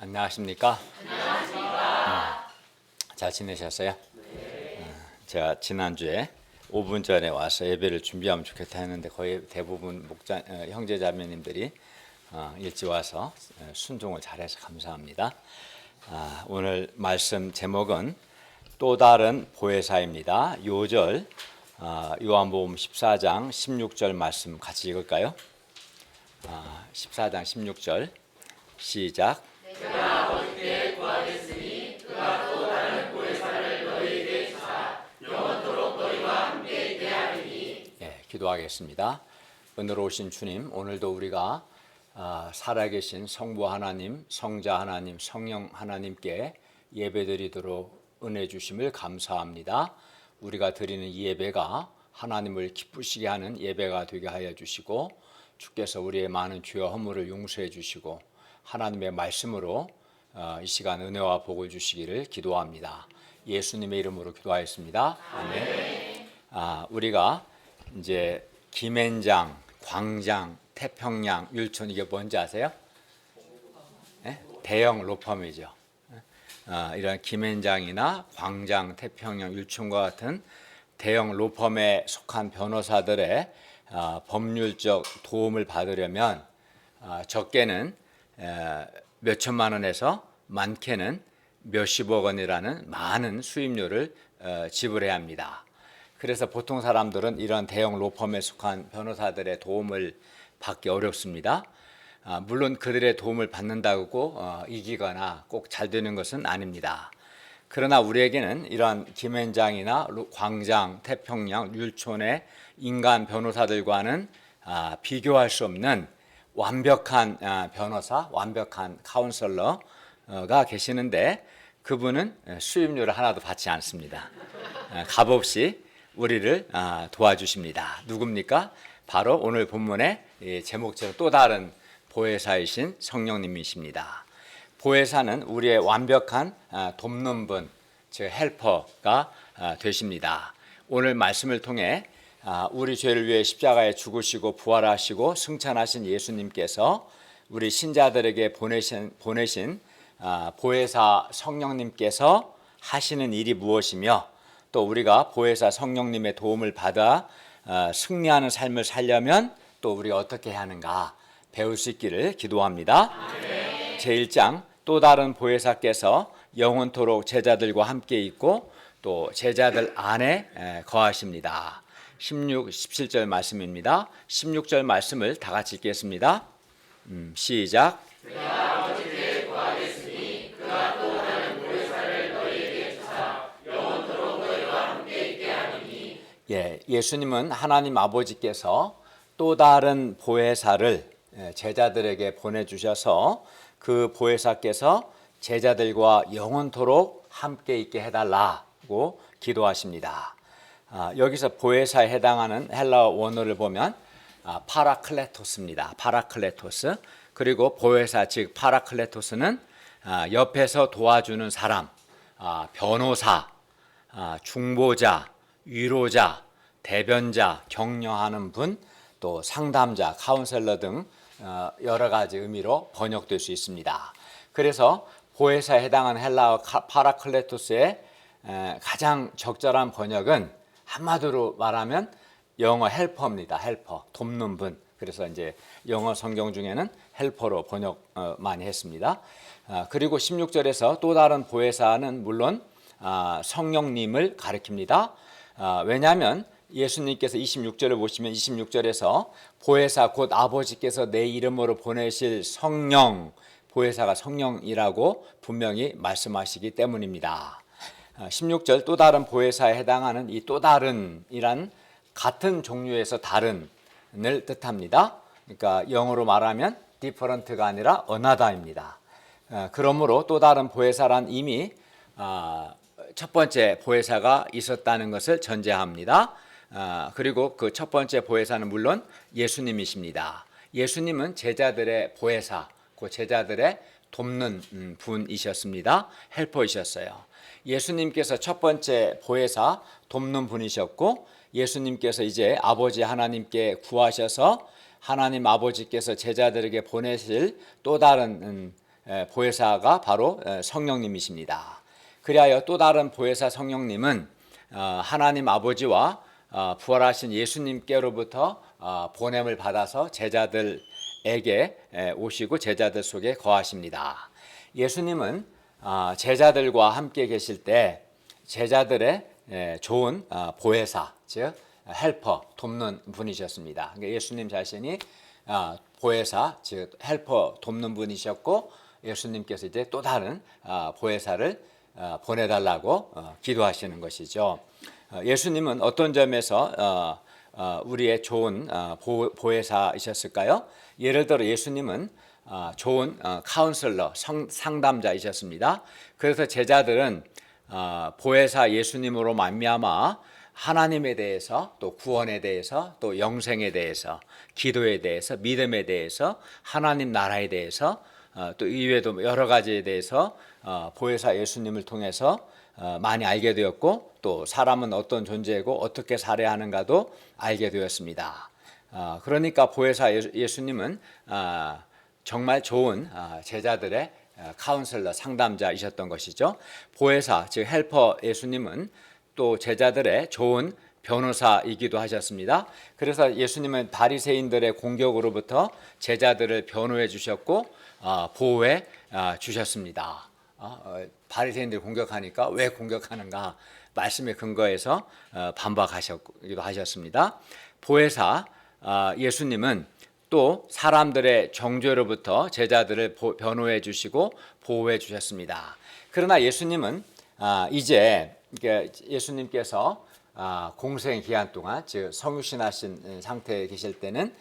안녕하십니까? 잘 지내셨어요? 제가 지난주에 5분 전에 와서 예배를 준비하면 좋겠다 했는데 거의 대부분 형제 자매님들이 일찍 와서 순종을 잘해서 감사합니다. 오늘 말씀 제목은 또 다른 보혜사입니다. 요절 요한복음 14장 16절 말씀 같이 읽을까요? 14장 16절 시작. 내가 아버지께 구하겠으니 그가 또 다른 보혜사를 너희에게 주사 영원토록 너희와 함께 있게 하리니. 기도하겠습니다. 은혜로우신 주님, 오늘도 우리가 살아계신 성부 하나님, 성자 하나님, 성령 하나님께 예배드리도록 은혜 주심을 감사합니다. 우리가 드리는 이 예배가 하나님을 기쁘시게 하는 예배가 되게 하여 주시고, 주께서 우리의 많은 죄와 허물을 용서해 주시고 하나님의 말씀으로 이 시간 은혜와 복을 주시기를 기도합니다. 예수님의 이름으로 기도하였습니다. 아멘. 우리가 이제 김앤장, 광장, 태평양, 율촌 이게 뭔지 아세요? 대형 로펌이죠. 이런 김앤장이나 광장, 태평양, 율촌과 같은 대형 로펌에 속한 변호사들의 법률적 도움을 받으려면 적게는 몇 천만 원에서 많게는 몇십억 원이라는 많은 수임료를 지불해야 합니다. 그래서 보통 사람들은 이런 대형 로펌에 속한 변호사들의 도움을 받기 어렵습니다. 물론 그들의 도움을 받는다고 이기거나 꼭 잘 되는 것은 아닙니다. 그러나 우리에게는 이런 김앤장이나 광장, 태평양, 율촌의 인간 변호사들과는 비교할 수 없는 완벽한 변호사, 완벽한 카운셀러가 계시는데 그분은 수임료를 하나도 받지 않습니다. 값없이 우리를 도와주십니다. 누굽니까? 바로 오늘 본문의 제목처럼 또 다른 보혜사이신 성령님이십니다. 보혜사는 우리의 완벽한 돕는 분, 즉 헬퍼가 되십니다. 오늘 말씀을 통해 우리 죄를 위해 십자가에 죽으시고 부활하시고 승천하신 예수님께서 우리 신자들에게 보내신 보혜사 성령님께서 하시는 일이 무엇이며 또 우리가 보혜사 성령님의 도움을 받아 승리하는 삶을 살려면 또 우리가 어떻게 해야 하는가 배울 수 있기를 기도합니다. 제1장 또 다른 보혜사께서 영원토록 제자들과 함께 있고 또 제자들 안에 거하십니다. 16, 17절 말씀입니다. 16절 말씀을 다 같이 읽겠습니다. 시작. 내가 아버지께 구하겠으니 그가 또 다른 보혜사를 너희에게 주사 영원토록 너희와 함께 있게 하리니. 예수님은 하나님 아버지께서 또 다른 보혜사를 제자들에게 보내주셔서 그 보혜사께서 제자들과 영원토록 함께 있게 해달라고 기도하십니다. 여기서 보혜사에 해당하는 헬라어 원어를 보면 파라클레토스입니다. 파라클레토스. 그리고 보혜사 즉 파라클레토스는 옆에서 도와주는 사람, 변호사, 중보자, 위로자, 대변자, 격려하는 분, 또 상담자, 카운셀러 등 여러 가지 의미로 번역될 수 있습니다. 그래서 보혜사에 해당하는 헬라어 파라클레토스의 가장 적절한 번역은 한마디로 말하면 영어 헬퍼입니다. 헬퍼, 돕는 분. 그래서 이제 영어 성경 중에는 헬퍼로 번역 많이 했습니다. 그리고 16절에서 또 다른 보혜사는 물론 성령님을 가리킵니다. 왜냐하면 예수님께서 26절을 보시면 26절에서 보혜사 곧 아버지께서 내 이름으로 보내실 성령, 보혜사가 성령이라고 분명히 말씀하시기 때문입니다. 16절 또 다른 보혜사에 해당하는 이 또 다른이란 같은 종류에서 다른을 뜻합니다. 그러니까 영어로 말하면 different가 아니라 another입니다. 그러므로 또 다른 보혜사란 이미 첫 번째 보혜사가 있었다는 것을 전제합니다. 그리고 그 첫 번째 보혜사는 물론 예수님이십니다. 예수님은 제자들의 보혜사, 그 제자들의 돕는 분이셨습니다. 헬퍼이셨어요. 예수님께서 첫 번째 보혜사 돕는 분이셨고 예수님께서 이제 아버지 하나님께 구하셔서 하나님 아버지께서 제자들에게 보내실 또 다른 보혜사가 바로 성령님이십니다. 그리하여 또 다른 보혜사 성령님은 하나님 아버지와 부활하신 예수님께로부터 보냄을 받아서 제자들에게 오시고 제자들 속에 거하십니다. 예수님은 제자들과 함께 계실 때 제자들의 좋은 보혜사, 즉 헬퍼, 돕는 분이셨습니다. 그러니까 예수님 자신이 보혜사, 즉 헬퍼, 돕는 분이셨고 예수님께서 이제 또 다른 보혜사를 보내달라고 기도하시는 것이죠. 예수님은 어떤 점에서 우리의 좋은 보혜사이셨을까요? 예를 들어 예수님은 좋은 카운슬러, 상담자이셨습니다. 그래서 제자들은 보혜사 예수님으로 말미암아 하나님에 대해서 또 구원에 대해서 또 영생에 대해서 기도에 대해서 믿음에 대해서 하나님 나라에 대해서 또 이외에도 여러 가지에 대해서 보혜사 예수님을 통해서 많이 알게 되었고 또 사람은 어떤 존재이고 어떻게 살아야 하는가도 알게 되었습니다. 그러니까 보혜사 예수님은 정말 좋은 제자들의 카운슬러, 상담자이셨던 것이죠. 보혜사, 즉 헬퍼 예수님은 또 제자들의 좋은 변호사이기도 하셨습니다. 그래서 예수님은 바리새인들의 공격으로부터 제자들을 변호해 주셨고 보호해 주셨습니다. 바리새인들이 공격하니까 왜 공격하는가 말씀에 근거해서 반박하셨기도 하셨습니다. 보혜사 예수님은 또 사람들의 정죄로부터 제자들을 변호해 주시고 보호해 주셨습니다. 그러나 예수님은 이제 예수님께서 공생 기간 동안 즉 성육신하신 상태에 계실 때는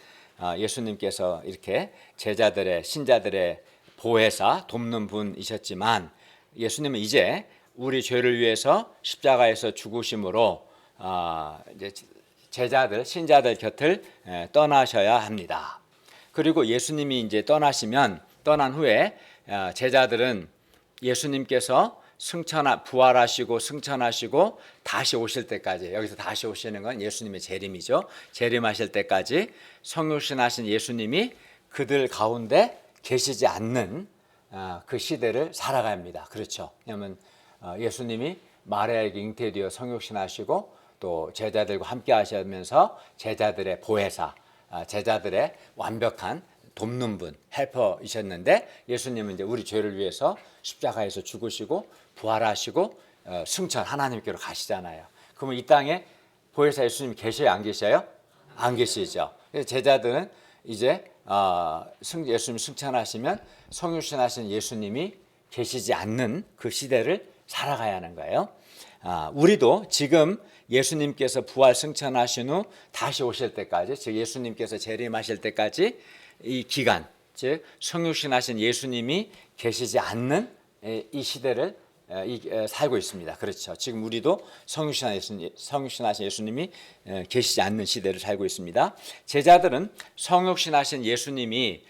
예수님께서 이렇게 제자들의 신자들의 보혜사 돕는 분이셨지만 예수님은 이제 우리 죄를 위해서 십자가에서 죽으심으로 이제 제자들 신자들 곁을 떠나셔야 합니다. 그리고 예수님이 이제 떠난 후에 제자들은 예수님께서 부활하시고 승천하시고 다시 오실 때까지, 여기서 다시 오시는 건 예수님의 재림이죠. 재림하실 때까지 성육신하신 예수님이 그들 가운데 계시지 않는 그 시대를 살아가야 합니다. 그렇죠. 왜냐하면 예수님이 마리아에게 잉태되어 성육신하시고 또 제자들과 함께 하시면서 제자들의 보혜사, 제자들의 완벽한 돕는 분, 헬퍼이셨는데 예수님은 이제 우리 죄를 위해서 십자가에서 죽으시고 부활하시고 승천 하나님께로 가시잖아요. 그러면 이 땅에 보혜사 예수님 계셔요, 안 계셔요? 안 계시죠. 그래서 제자들은 이제 예수님 승천하시면 성육신하신 예수님이 계시지 않는 그 시대를 살아가야 하는 거예요. 우리도 지금 예수님께서 부활 승천하신 후 다시 오실 때까지, 즉 예수님께서 재림하실 때까지 이 기간, 즉 성육신하신 예수님이 계시지 않는 이 시대를 살고 있습니다. 그렇죠. 지금 우리도 성육신하신 예수님이 계시지 않는 시대를 살고 있습니다. 제자들은 성육신하신 예수님이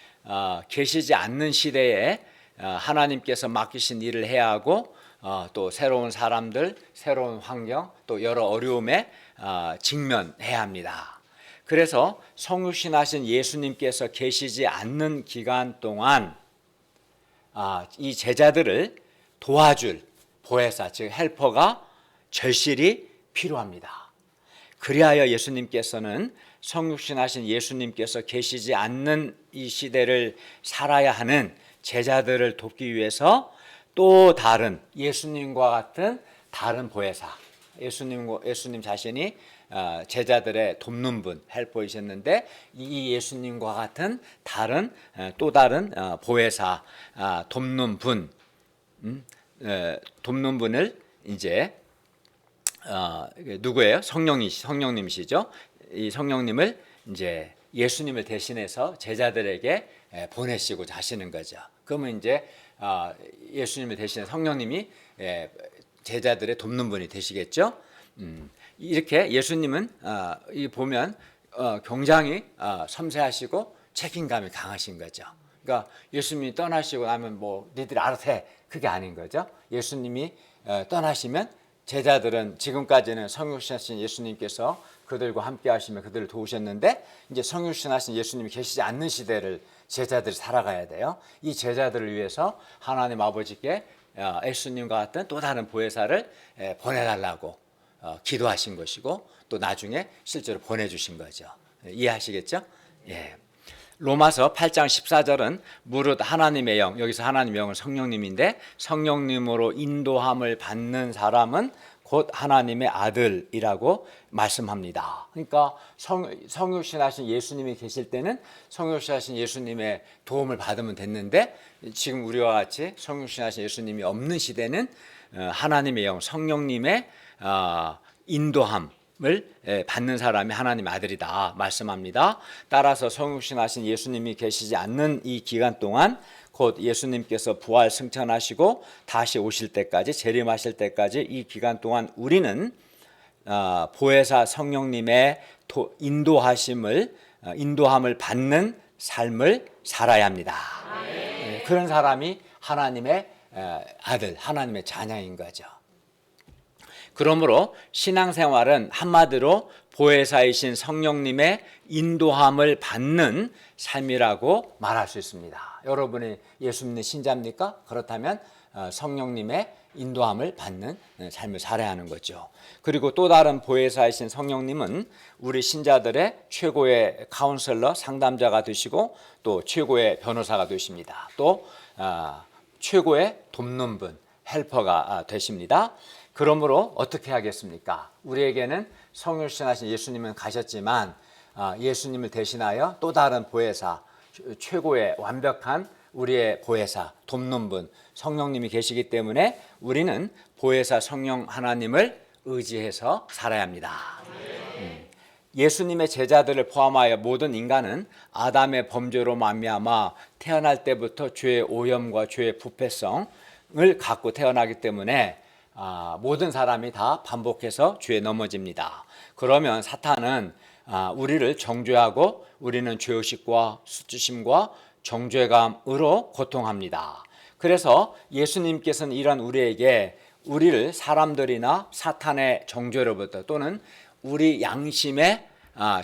계시지 않는 시대에 하나님께서 맡기신 일을 해야 하고 또 새로운 사람들, 새로운 환경, 또 여러 어려움에 직면해야 합니다. 그래서 성육신하신 예수님께서 계시지 않는 기간 동안 이 제자들을 도와줄 보혜사, 즉 헬퍼가 절실히 필요합니다. 그리하여 예수님께서는 성육신하신 예수님께서 계시지 않는 이 시대를 살아야 하는 제자들을 돕기 위해서 또 다른 예수님과 같은 다른 보혜사, 예수님 자신이 제자들의 돕는 분, 헬퍼이셨는데 이 예수님과 같은 또 다른 보혜사, 돕는 분을 이제 누구예요? 성령님이시죠. 이 성령님을 이제 예수님을 대신해서 제자들에게 보내시고자 하시는 거죠. 그러면 이제 예수님을 대신해 성령님이 제자들의 돕는 분이 되시겠죠. 이렇게 예수님은 보면 굉장히 섬세하시고 책임감이 강하신 거죠. 그러니까 예수님이 떠나시고 나면 뭐 니들이 알아서 해, 그게 아닌 거죠. 예수님이 떠나시면 제자들은 지금까지는 성육신하신 예수님께서 그들과 함께 하시며 그들을 도우셨는데 이제 성육신하신 예수님이 계시지 않는 시대를 제자들이 살아가야 돼요. 이 제자들을 위해서 하나님 아버지께 예수님과 같은 또 다른 보혜사를 보내달라고 기도하신 것이고 또 나중에 실제로 보내주신 거죠. 이해하시겠죠? 예. 로마서 8장 14절은 무릇 하나님의 영, 여기서 하나님의 영은 성령님인데 성령님으로 인도함을 받는 사람은 곧 하나님의 아들이라고 말씀합니다. 그러니까 성육신하신 예수님이 계실 때는 성육신하신 예수님의 도움을 받으면 됐는데 지금 우리와 같이 성육신하신 예수님이 없는 시대는 하나님의 영, 성령님의 인도함 을 받는 사람이 하나님의 아들이다 말씀합니다. 따라서 성육신하신 예수님이 계시지 않는 이 기간 동안 곧 예수님께서 부활 승천하시고 다시 오실 때까지 재림하실 때까지 이 기간 동안 우리는 보혜사 성령님의 인도함을 받는 삶을 살아야 합니다. 그런 사람이 하나님의 아들, 하나님의 자녀인 거죠. 그러므로 신앙생활은 한마디로 보혜사이신 성령님의 인도함을 받는 삶이라고 말할 수 있습니다. 여러분이 예수 믿는 신자입니까? 그렇다면 성령님의 인도함을 받는 삶을 살아야 하는 거죠. 그리고 또 다른 보혜사이신 성령님은 우리 신자들의 최고의 카운셀러, 상담자가 되시고 또 최고의 변호사가 되십니다. 또 최고의 돕는 분, 헬퍼가 되십니다. 그러므로 어떻게 하겠습니까? 우리에게는 성육신하신 예수님은 가셨지만 예수님을 대신하여 또 다른 보혜사, 최고의 완벽한 우리의 보혜사, 돕는 분, 성령님이 계시기 때문에 우리는 보혜사 성령 하나님을 의지해서 살아야 합니다. 예수님의 제자들을 포함하여 모든 인간은 아담의 범죄로 말미암아 태어날 때부터 죄의 오염과 죄의 부패성을 갖고 태어나기 때문에 모든 사람이 다 반복해서 죄에 넘어집니다. 그러면 사탄은 우리를 정죄하고 우리는 죄의식과 수치심과 정죄감으로 고통합니다. 그래서 예수님께서는 이런 우리를 사람들이나 사탄의 정죄로부터 또는 우리 양심의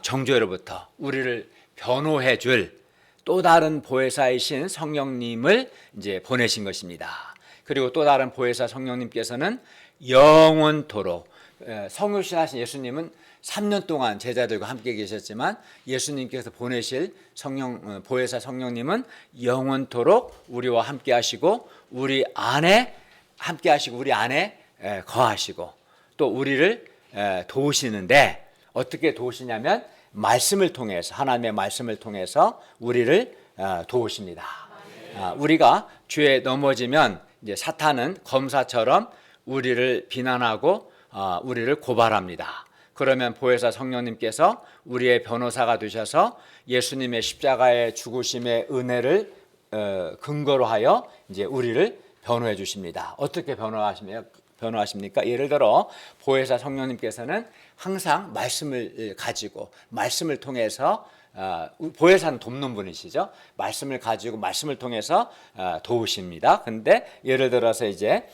정죄로부터 우리를 변호해 줄 또 다른 보혜사이신 성령님을 이제 보내신 것입니다. 그리고 또 다른 보혜사 성령님께서는 영원토록 성육신하신 예수님은 3년 동안 제자들과 함께 계셨지만 예수님께서 보내실 보혜사 성령님은 영원토록 우리와 함께 하시고 우리 안에 함께 하시고 우리 안에 거하시고 또 우리를 도우시는데 어떻게 도우시냐면 말씀을 통해서 하나님의 말씀을 통해서 우리를 도우십니다. 우리가 죄에 넘어지면 이제 사탄은 검사처럼 우리를 비난하고 우리를 고발합니다. 그러면 보혜사 성령님께서 우리의 변호사가 되셔서 예수님의 십자가의 죽으심의 은혜를 근거로 하여 이제 우리를 변호해 주십니다. 어떻게 변호하십니까? 예를 들어 보혜사 성령님께서는 항상 말씀을 가지고 말씀을 통해서 보혜사는 돕는 분이시죠. 말씀을 가지고 말씀을 통해서 도우십니다. 근데 예를 들어서 이제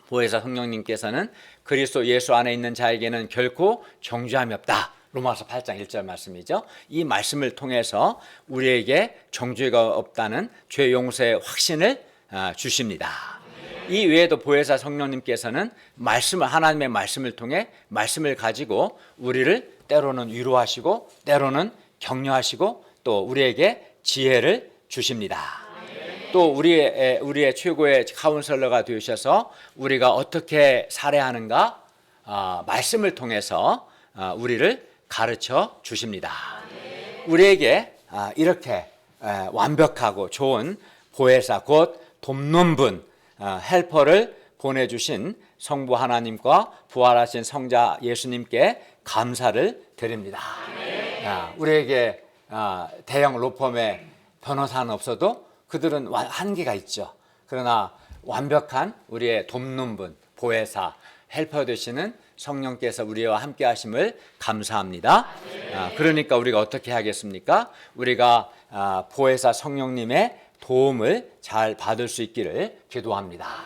보혜사 성령님께서는 그리스도 예수 안에 있는 자에게는 결코 정죄함이 없다. 로마서 8장 1절 말씀이죠. 이 말씀을 통해서 우리에게 정죄가 없다는 죄 용서의 확신을 주십니다. 이 외에도 보혜사 성령님께서는 하나님의 말씀을 통해 말씀을 가지고 우리를 때로는 위로하시고 때로는 격려하시고 또 우리에게 지혜를 주십니다. 또 우리의 최고의 카운셀러가 되셔서 우리가 어떻게 살아야 하는가 말씀을 통해서 우리를 가르쳐 주십니다. 우리에게 이렇게 완벽하고 좋은 보혜사 곧 돕는 분 헬퍼를 보내주신 성부 하나님과 부활하신 성자 예수님께 감사를 드립니다. 우리에게 대형 로펌의 변호사는 없어도 그들은 한계가 있죠. 그러나 완벽한 우리의 돕는 분, 보혜사, 헬퍼 되시는 성령께서 우리와 함께 하심을 감사합니다. 그러니까 우리가 어떻게 하겠습니까? 우리가 보혜사 성령님의 도움을 잘 받을 수 있기를 기도합니다.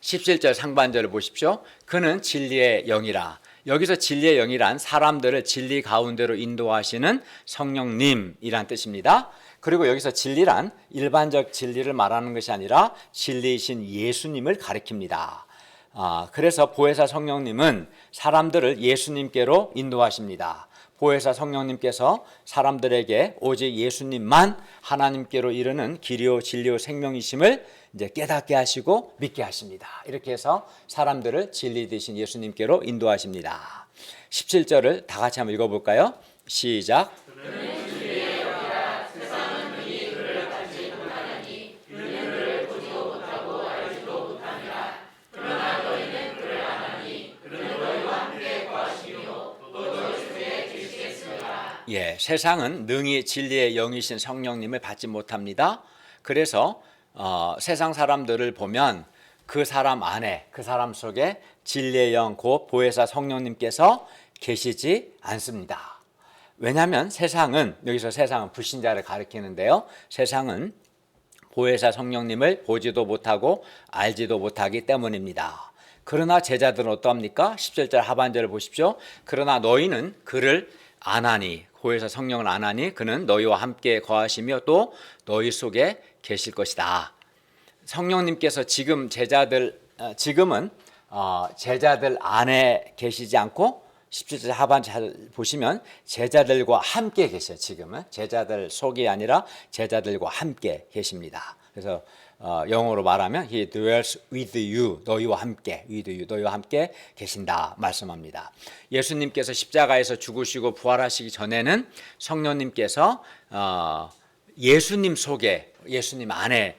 17절 상반절을 보십시오. 그는 진리의 영이라. 여기서 진리의 영이란 사람들을 진리 가운데로 인도하시는 성령님이란 뜻입니다. 그리고 여기서 진리란 일반적 진리를 말하는 것이 아니라 진리이신 예수님을 가리킵니다. 그래서 보혜사 성령님은 사람들을 예수님께로 인도하십니다. 보혜사 성령님께서 사람들에게 오직 예수님만 하나님께로 이르는 길이요 진리요 생명이심을 이제 깨닫게 하시고 믿게 하십니다. 이렇게 해서 사람들을 진리 되신 예수님께로 인도하십니다. 17절을 다 같이 한번 읽어볼까요? 시작. 예, 세상은 능히 진리의 영이신 성령님을 받지 못합니다. 그래서 세상 사람들을 보면 그 사람 안에, 그 사람 속에 진리의 영, 곧 보혜사 성령님께서 계시지 않습니다. 왜냐하면 세상은, 여기서 세상은 불신자를 가리키는데요. 세상은 보혜사 성령님을 보지도 못하고 알지도 못하기 때문입니다. 그러나 제자들은 어떠합니까? 17절 하반절을 보십시오. 그러나 너희는 그를 아나니, 보혜사 성령을 아나니 그는 너희와 함께 거하시며 또 너희 속에 계실 것이다. 성령님께서 지금은 제자들 안에 계시지 않고 17절 하반절 보시면 제자들과 함께 계셔요. 지금은 제자들 속이 아니라 제자들과 함께 계십니다. 그래서 영어로 말하면 He dwells with you, 너희와 함께, with you, 너희와 함께 계신다 말씀합니다. 예수님께서 십자가에서 죽으시고 부활하시기 전에는 성령님께서 예수님 속에, 예수님 안에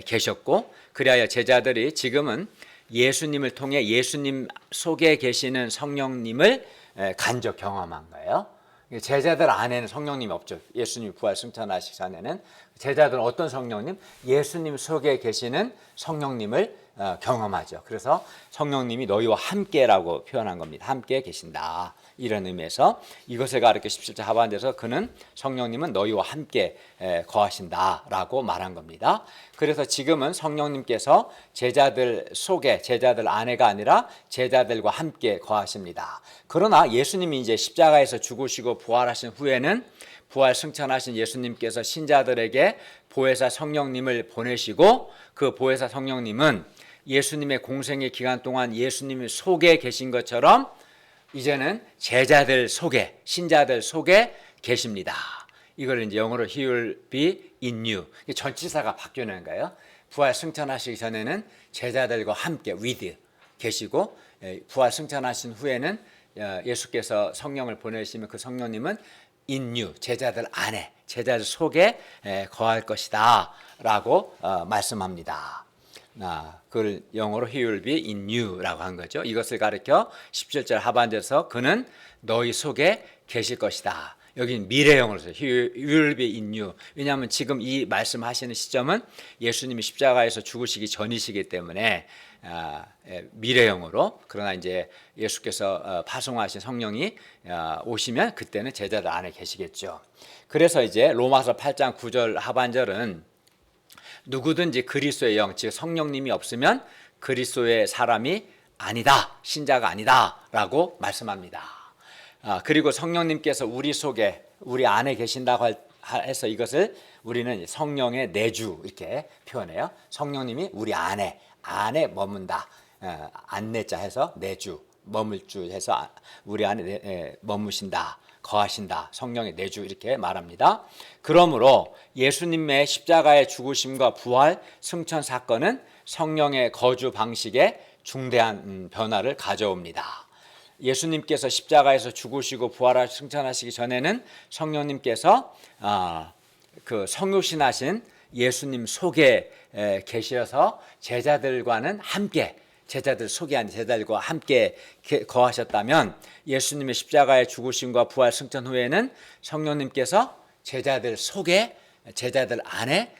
계셨고, 그리하여 제자들이 지금은 예수님을 통해 예수님 속에 계시는 성령님을 간접 경험한 거예요. 제자들 안에는 성령님이 없죠. 예수님이 부활 승천하시기 전에는. 제자들은 어떤 성령님? 예수님 속에 계시는 성령님을 경험하죠. 그래서 성령님이 너희와 함께라고 표현한 겁니다. 함께 계신다. 이런 의미에서 이것을 가르쳐 17절 하반절에서 그는 성령님은 너희와 함께 거하신다라고 말한 겁니다. 그래서 지금은 성령님께서 제자들 속에, 제자들 안에가 아니라 제자들과 함께 거하십니다. 그러나 예수님이 이제 십자가에서 죽으시고 부활하신 후에는 부활 승천하신 예수님께서 신자들에게 보혜사 성령님을 보내시고 그 보혜사 성령님은 예수님의 공생의 기간 동안 예수님 속에 계신 것처럼 이제는 제자들 속에, 신자들 속에 계십니다. 이걸 이제 영어로 He will be in you. 전치사가 바뀌는 거예요. 부활 승천하시기 전에는 제자들과 함께 with 계시고, 부활 승천하신 후에는 예수께서 성령을 보내시면 그 성령님은 in you, 제자들 안에, 제자들 속에 거할 것이다 라고 말씀합니다. 그걸 영어로 He will be in you 라고 한 거죠. 이것을 가리켜 17절 하반절에서 그는 너희 속에 계실 것이다. 여기는 미래형으로 써요. He will be in you. 왜냐하면 지금 이 말씀하시는 시점은 예수님이 십자가에서 죽으시기 전이시기 때문에 미래형으로, 그러나 이제 예수께서 파송하신 성령이 오시면 그때는 제자들 안에 계시겠죠. 그래서 이제 로마서 8장 9절 하반절은 누구든지 그리스도의 영, 즉 성령님이 없으면 그리스도의 사람이 아니다, 신자가 아니다 라고 말씀합니다. 그리고 성령님께서 우리 속에, 우리 안에 계신다고 해서 이것을 우리는 성령의 내주 이렇게 표현해요. 성령님이 우리 안에 머문다. 안내자 해서 내주, 머물 주 해서 우리 안에 머무신다, 거하신다. 성령의 내주 이렇게 말합니다. 그러므로 예수님의 십자가의 죽으심과 부활, 승천 사건은 성령의 거주 방식에 중대한 변화를 가져옵니다. 예수님께서 십자가에서 죽으시고 부활하시고 승천하시기 전에는 성령님께서 그 성육신하신 예수님 속에 계셔서 제자들과는 함께, 제자들 속에 아닌 제자들과 함께 거하셨다면 예수님의 십자가의 죽으심과 부활 승천 후에는 성령님께서 제자들 속에, 제자들 안에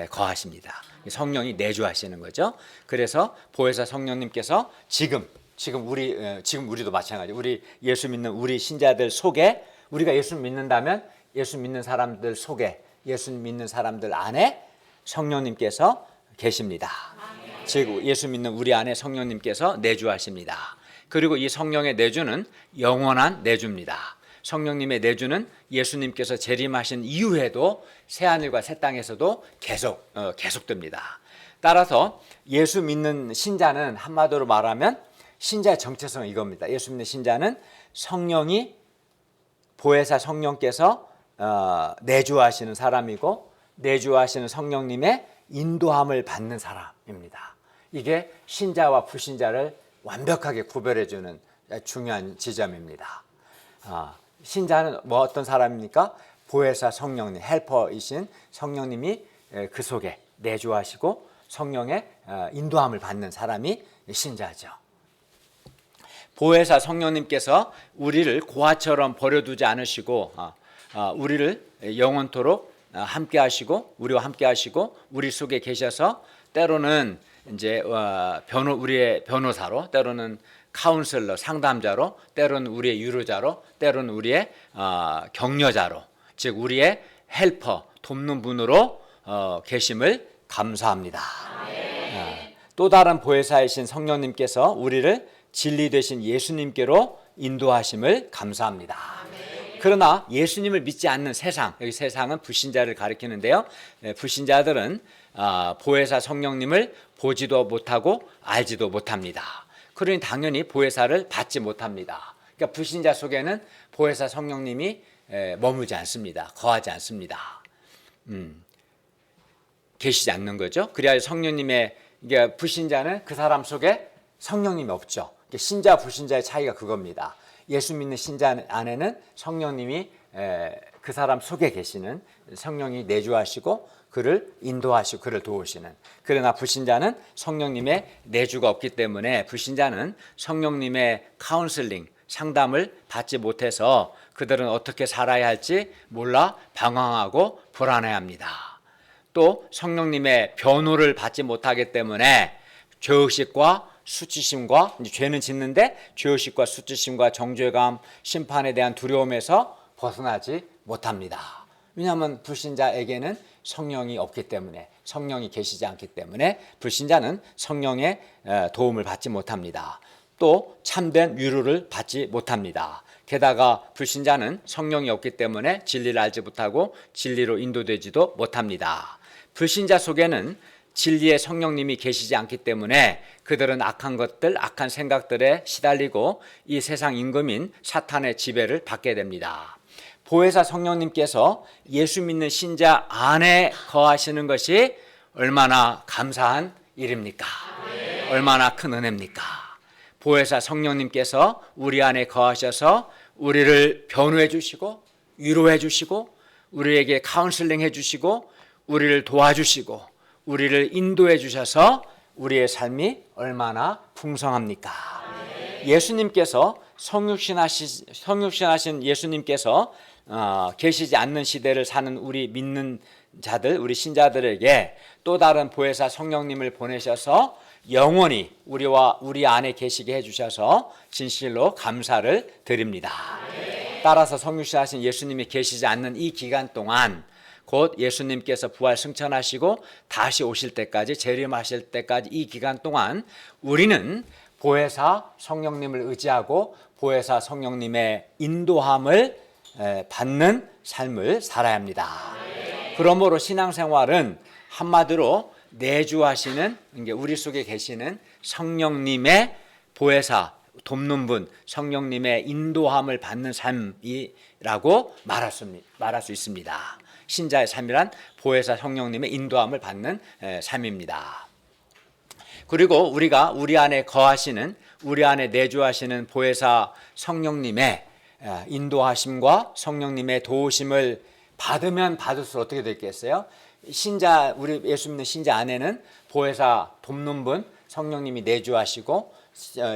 거하십니다. 성령이 내주하시는 거죠. 그래서 보혜사 성령님께서 지금 우리도 마찬가지. 우리 예수 믿는 우리 신자들 속에, 우리가 예수 믿는다면 예수 믿는 사람들 속에, 예수 믿는 사람들 안에 성령님께서 계십니다. 즉 예수 믿는 우리 안에 성령님께서 내주하십니다. 그리고 이 성령의 내주는 영원한 내주입니다. 성령님의 내주는 예수님께서 재림하신 이후에도 새하늘과 새 땅에서도 계속됩니다. 따라서 예수 믿는 신자는 한마디로 말하면 신자의 정체성은 이겁니다. 예수 믿는 신자는 성령이 보혜사 성령께서 내주하시는 사람이고 내주하시는 성령님의 인도함을 받는 사람입니다. 이게 신자와 불신자를 완벽하게 구별해주는 중요한 지점입니다. 신자는 어떤 사람입니까? 보혜사 성령님, 헬퍼이신 성령님이 그 속에 내주하시고 성령의 인도함을 받는 사람이 신자죠. 보혜사 성령님께서 우리를 고아처럼 버려두지 않으시고 우리를 영원토록 함께 하시고 우리와 함께 하시고 우리 속에 계셔서 때로는 이제 우리의 변호사로, 때로는 카운슬러, 상담자로, 때로는 우리의 위로자로, 때로는 우리의 격려자로, 즉 우리의 헬퍼, 돕는 분으로 계심을 감사합니다. 또 다른 보혜사이신 성령님께서 우리를 진리 되신 예수님께로 인도하심을 감사합니다. 그러나 예수님을 믿지 않는 세상, 여기 세상은 불신자를 가리키는데요. 불신자들은 보혜사 성령님을 보지도 못하고 알지도 못합니다. 그러니 당연히 보혜사를 받지 못합니다. 그러니까 불신자 속에는 보혜사 성령님이 머물지 않습니다. 거하지 않습니다. 계시지 않는 거죠. 그래야 성령님의, 그러니까 불신자는 그 사람 속에 성령님이 없죠. 신자 불신자의 차이가 그겁니다. 예수 믿는 신자 안에는 성령님이 그 사람 속에 계시는 성령이 내주하시고 그를 인도하시고 그를 도우시는, 그러나 불신자는 성령님의 내주가 없기 때문에 불신자는 성령님의 카운슬링, 상담을 받지 못해서 그들은 어떻게 살아야 할지 몰라 방황하고 불안해합니다. 또 성령님의 변호를 받지 못하기 때문에 죄의식과 수치심과, 죄는 짓는데 죄의식과 수치심과 정죄감, 심판에 대한 두려움에서 벗어나지 못합니다. 왜냐하면 불신자에게는 성령이 없기 때문에, 성령이 계시지 않기 때문에 불신자는 성령의 도움을 받지 못합니다. 또 참된 위로를 받지 못합니다. 게다가 불신자는 성령이 없기 때문에 진리를 알지 못하고 진리로 인도되지도 못합니다. 불신자 속에는 진리의 성령님이 계시지 않기 때문에 그들은 악한 것들, 악한 생각들에 시달리고 이 세상 임금인 사탄의 지배를 받게 됩니다. 보혜사 성령님께서 예수 믿는 신자 안에 거하시는 것이 얼마나 감사한 일입니까? 얼마나 큰 은혜입니까? 보혜사 성령님께서 우리 안에 거하셔서 우리를 변호해 주시고 위로해 주시고 우리에게 카운슬링 해 주시고 우리를 도와주시고 우리를 인도해 주셔서 우리의 삶이 얼마나 풍성합니까? 예수님께서 성육신하신 예수님께서 계시지 않는 시대를 사는 우리 믿는 자들, 우리 신자들에게 또 다른 보혜사 성령님을 보내셔서 영원히 우리 안에 계시게 해주셔서 진실로 감사를 드립니다. 따라서 성육신하신 예수님이 계시지 않는 이 기간 동안 곧 예수님께서 부활 승천하시고 다시 오실 때까지, 재림하실 때까지 이 기간 동안 우리는 보혜사 성령님을 의지하고 보혜사 성령님의 인도함을 받는 삶을 살아야 합니다. 그러므로 신앙생활은 한마디로 내주하시는, 우리 속에 계시는 성령님의 보혜사, 돕는 분, 성령님의 인도함을 받는 삶이라고 말할 수 있습니다. 신자의 삶이란 보혜사 성령님의 인도함을 받는 삶입니다. 그리고 우리가 우리 안에 거하시는, 우리 안에 내주하시는 보혜사 성령님의 인도하심과 성령님의 도우심을 받으면 받을수록 어떻게 됐겠어요? 신자, 우리 예수 믿는 신자 안에는 보혜사 돕는 분, 성령님이 내주하시고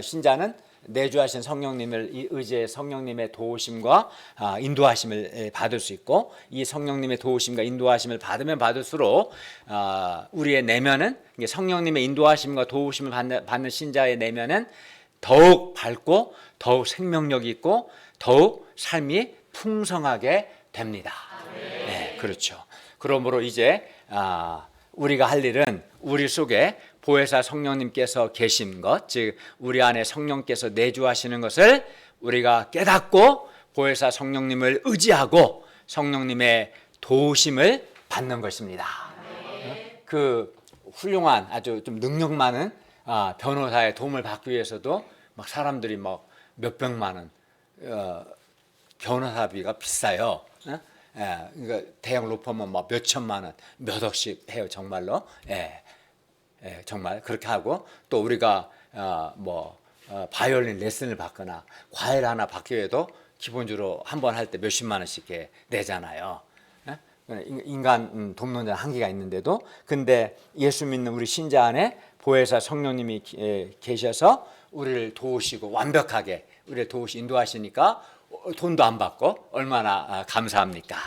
신자는 내주하신 성령님을 의지해 성령님의 도우심과 인도하심을 받을 수 있고, 이 성령님의 도우심과 인도하심을 받으면 받을수록 우리의 내면은, 성령님의 인도하심과 도우심을 받는 신자의 내면은 더욱 밝고 더욱 생명력이 있고 더욱 삶이 풍성하게 됩니다. 네, 그렇죠. 그러므로 이제 우리가 할 일은 우리 속에 보혜사 성령님께서 계신 것, 즉 우리 안에 성령께서 내주하시는 것을 우리가 깨닫고 보혜사 성령님을 의지하고 성령님의 도우심을 받는 것입니다. 그 훌륭한 아주 좀 능력 많은 변호사의 도움을 받기 위해서도 막 사람들이 막 몇백만 원 변호사비가 비싸요. 그러니까 대형 로펌은 막 몇천만 원, 몇 억씩 해요 정말로. 정말 그렇게 하고 또 우리가 바이올린 레슨을 받거나 과외를 하나 받기 위해도 기본적으로 한 번 할 때 몇십만 원씩 내잖아요. 인간 돕는 데는 한계가 있는데도 근데 예수 믿는 우리 신자 안에 보혜사 성령님이 계셔서 우리를 도우시고 완벽하게 우리를 도우시 인도하시니까 돈도 안 받고 얼마나 감사합니까?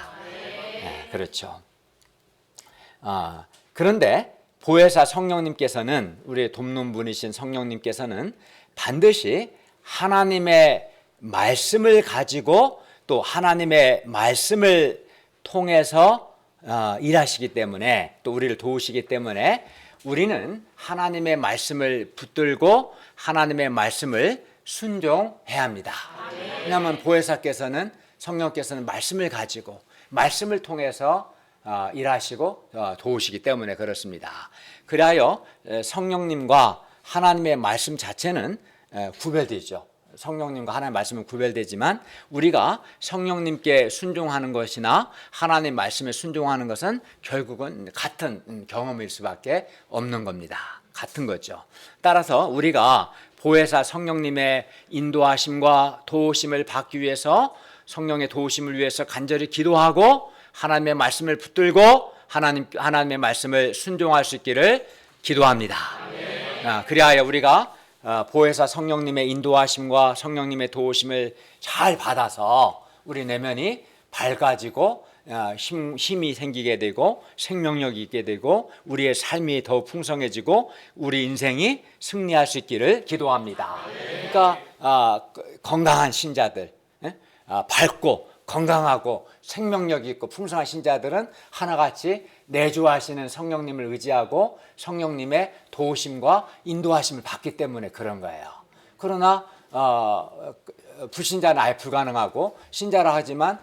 그렇죠. 그런데 보혜사 성령님께서는 우리의 돕는 분이신 성령님께서는 반드시 하나님의 말씀을 가지고 또 하나님의 말씀을 통해서 일하시기 때문에 또 우리를 도우시기 때문에 우리는 하나님의 말씀을 붙들고 하나님의 말씀을 순종해야 합니다. 왜냐하면 보혜사께서는 성령께서는 말씀을 가지고 말씀을 통해서 일하시고 도우시기 때문에 그렇습니다. 그리하여 성령님과 하나님의 말씀 자체는 구별되죠. 성령님과 하나님의 말씀은 구별되지만 우리가 성령님께 순종하는 것이나 하나님의 말씀에 순종하는 것은 결국은 같은 경험일 수밖에 없는 겁니다. 같은 거죠. 따라서 우리가 보혜사 성령님의 인도하심과 도우심을 받기 위해서 성령의 도우심을 위해서 간절히 기도하고 하나님의 말씀을 붙들고 하나님의 말씀을 순종할 수 있기를 기도합니다. 그리하여 우리가 보혜사 성령님의 인도하심과 성령님의 도우심을 잘 받아서 우리 내면이 밝아지고 힘이 생기게 되고 생명력이 있게 되고 우리의 삶이 더욱 풍성해지고 우리 인생이 승리할 수 있기를 기도합니다. 그러니까 건강한 신자들, 밝고 건강하고 생명력이 있고 풍성한 신자들은 하나같이 내주하시는 성령님을 의지하고 성령님의 도우심과 인도하심을 받기 때문에 그런 거예요. 그러나 불신자는 아예 불가능하고 신자라 하지만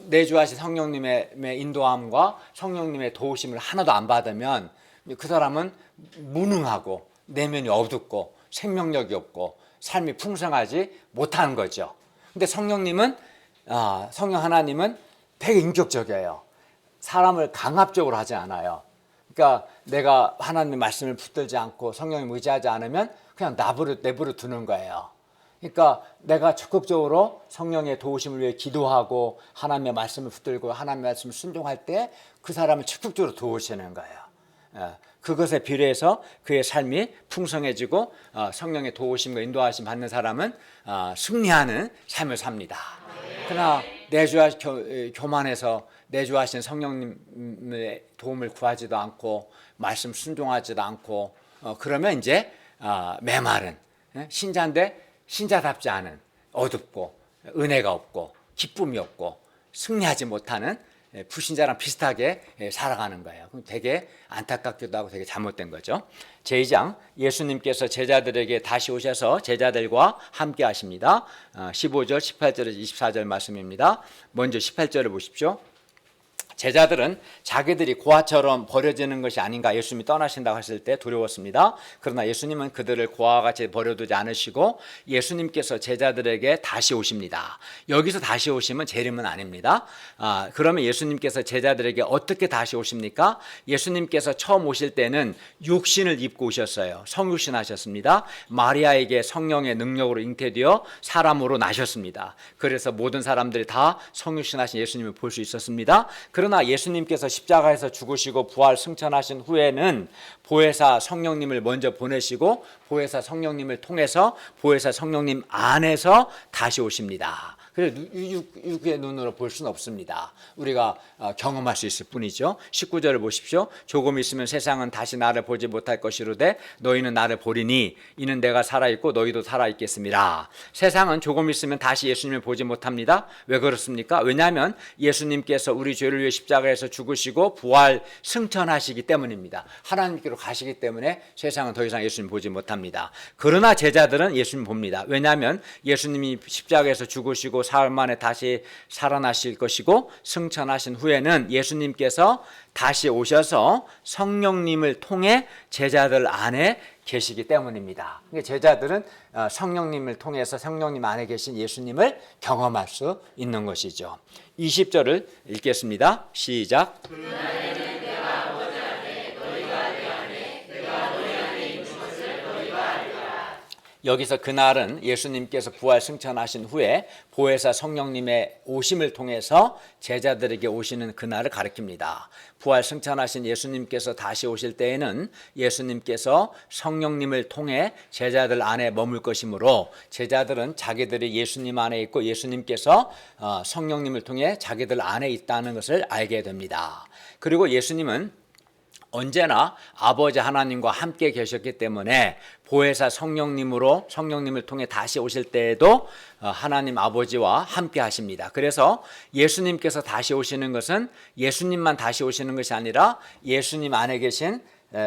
내주하신 성령님의 인도함과 성령님의 도우심을 하나도 안 받으면 그 사람은 무능하고 내면이 어둡고 생명력이 없고 삶이 풍성하지 못하는 거죠. 근데 성령님은 성령 하나님은 되게 인격적이에요. 사람을 강압적으로 하지 않아요. 그러니까 내가 하나님의 말씀을 붙들지 않고 성령을 의지하지 않으면 그냥 내버려 두는 거예요. 그러니까 내가 적극적으로 성령의 도우심을 위해 기도하고 하나님의 말씀을 붙들고 하나님의 말씀을 순종할 때 그 사람을 적극적으로 도우시는 거예요. 그것에 비례해서 그의 삶이 풍성해지고 성령의 도우심과 인도하심 받는 사람은 승리하는 삶을 삽니다. 그러나 교만해서 내주하신 성령님의 도움을 구하지도 않고 말씀 순종하지도 않고 그러면 이제 메마른 신자인데 신자답지 않은 어둡고 은혜가 없고 기쁨이 없고 승리하지 못하는 불신자랑 비슷하게 살아가는 거예요. 그럼 되게 안타깝기도 하고 되게 잘못된 거죠. 제2장 예수님께서 제자들에게 다시 오셔서 제자들과 함께 하십니다. 15절, 18절에서 24절 말씀입니다. 먼저 18절을 보십시오. 제자들은 자기들이 고아처럼 버려지는 것이 아닌가 예수님이 떠나신다고 했을 때 두려웠습니다. 그러나 예수님은 그들을 고아와 같이 버려두지 않으시고 예수님께서 제자들에게 다시 오십니다. 여기서 다시 오시면 재림은 아닙니다. 그러면 예수님께서 제자들에게 어떻게 다시 오십니까? 예수님께서 처음 오실 때는 육신을 입고 오셨어요. 성육신 하셨습니다. 마리아에게 성령의 능력으로 잉태되어 사람으로 나셨습니다. 그래서 모든 사람들이 다 성육신 하신 예수님을 볼 수 있었습니다. 그러나 예수님께서 십자가에서 죽으시고 부활 승천하신 후에는 보혜사 성령님을 먼저 보내시고 보혜사 성령님을 통해서 보혜사 성령님 안에서 다시 오십니다. 그래서 육의 눈으로 볼 수는 없습니다. 우리가 경험할 수 있을 뿐이죠. 19절을 보십시오. 조금 있으면 세상은 다시 나를 보지 못할 것이로되 너희는 나를 보리니 이는 내가 살아있고 너희도 살아있겠습니다. 세상은 조금 있으면 다시 예수님을 보지 못합니다. 왜 그렇습니까? 왜냐하면 예수님께서 우리 죄를 위해 십자가에서 죽으시고 부활 승천하시기 때문입니다. 하나님께로 가시기 때문에 세상은 더 이상 예수님 보지 못합니다. 그러나 제자들은 예수님 봅니다. 왜냐하면 예수님이 십자가에서 죽으시고 죽으시고 사흘 만에 다시 살아나실 것이고 승천하신 후에는 예수님께서 다시 오셔서 성령님을 통해 제자들 안에 계시기 때문입니다. 제자들은 성령님을 통해서 성령님 안에 계신 예수님을 경험할 수 있는 것이죠. 20절을 읽겠습니다. 시작. 여기서 그날은 예수님께서 부활 승천하신 후에 보혜사 성령님의 오심을 통해서 제자들에게 오시는 그날을 가리킵니다. 부활 승천하신 예수님께서 다시 오실 때에는 예수님께서 성령님을 통해 제자들 안에 머물 것이므로 제자들은 자기들이 예수님 안에 있고 예수님께서 성령님을 통해 자기들 안에 있다는 것을 알게 됩니다. 그리고 예수님은 언제나 아버지 하나님과 함께 계셨기 때문에 보혜사 성령님을 통해 다시 오실 때에도 하나님 아버지와 함께 하십니다. 그래서 예수님께서 다시 오시는 것은 예수님만 다시 오시는 것이 아니라 예수님 안에 계신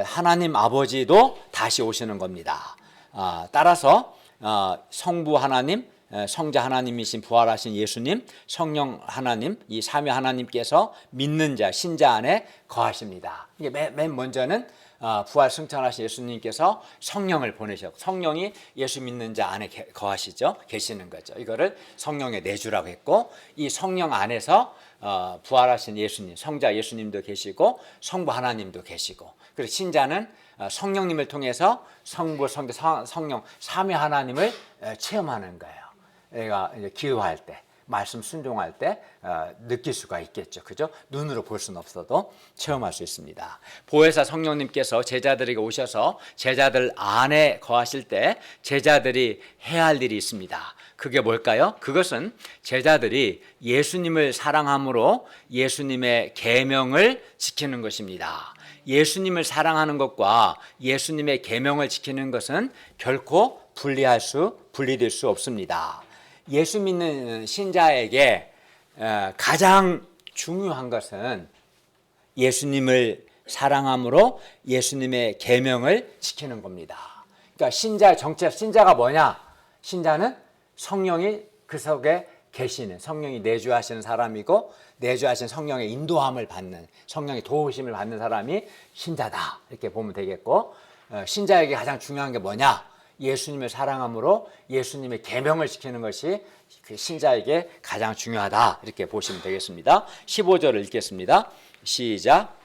하나님 아버지도 다시 오시는 겁니다. 따라서 성부 하나님, 성자 하나님이신 부활하신 예수님, 성령 하나님, 이 삼위 하나님께서 믿는 자, 신자 안에 거하십니다. 이게 맨 먼저는 부활 승천하신 예수님께서 성령을 보내셨고 성령이 예수 믿는 자 안에 거하시죠. 계시는 거죠. 이거를 성령의 내주라고 했고 이 성령 안에서 부활하신 예수님, 성자 예수님도 계시고 성부 하나님도 계시고 그리고 신자는 성령님을 통해서 성부, 성자, 성령 삼위 하나님을 체험하는 거예요. 내가 이제 기도할 때, 말씀 순종할 때 느낄 수가 있겠죠. 그죠? 눈으로 볼 수는 없어도 체험할 수 있습니다. 보혜사 성령님께서 제자들에게 오셔서 제자들 안에 거하실 때 제자들이 해야 할 일이 있습니다. 그게 뭘까요? 그것은 제자들이 예수님을 사랑함으로 예수님의 계명을 지키는 것입니다. 예수님을 사랑하는 것과 예수님의 계명을 지키는 것은 결코 분리될 수 없습니다. 예수 믿는 신자에게 가장 중요한 것은 예수님을 사랑함으로 예수님의 계명을 지키는 겁니다. 그러니까 신자의 정체, 신자가 뭐냐? 신자는 성령이 그 속에 계시는, 성령이 내주하시는 사람이고 내주하신 성령의 인도함을 받는, 성령의 도우심을 받는 사람이 신자다 이렇게 보면 되겠고, 신자에게 가장 중요한 게 뭐냐? 예수님을 사랑함으로 예수님의 계명을 지키는 것이 그 신자에게 가장 중요하다 이렇게 보시면 되겠습니다. 15절을 읽겠습니다. 시작.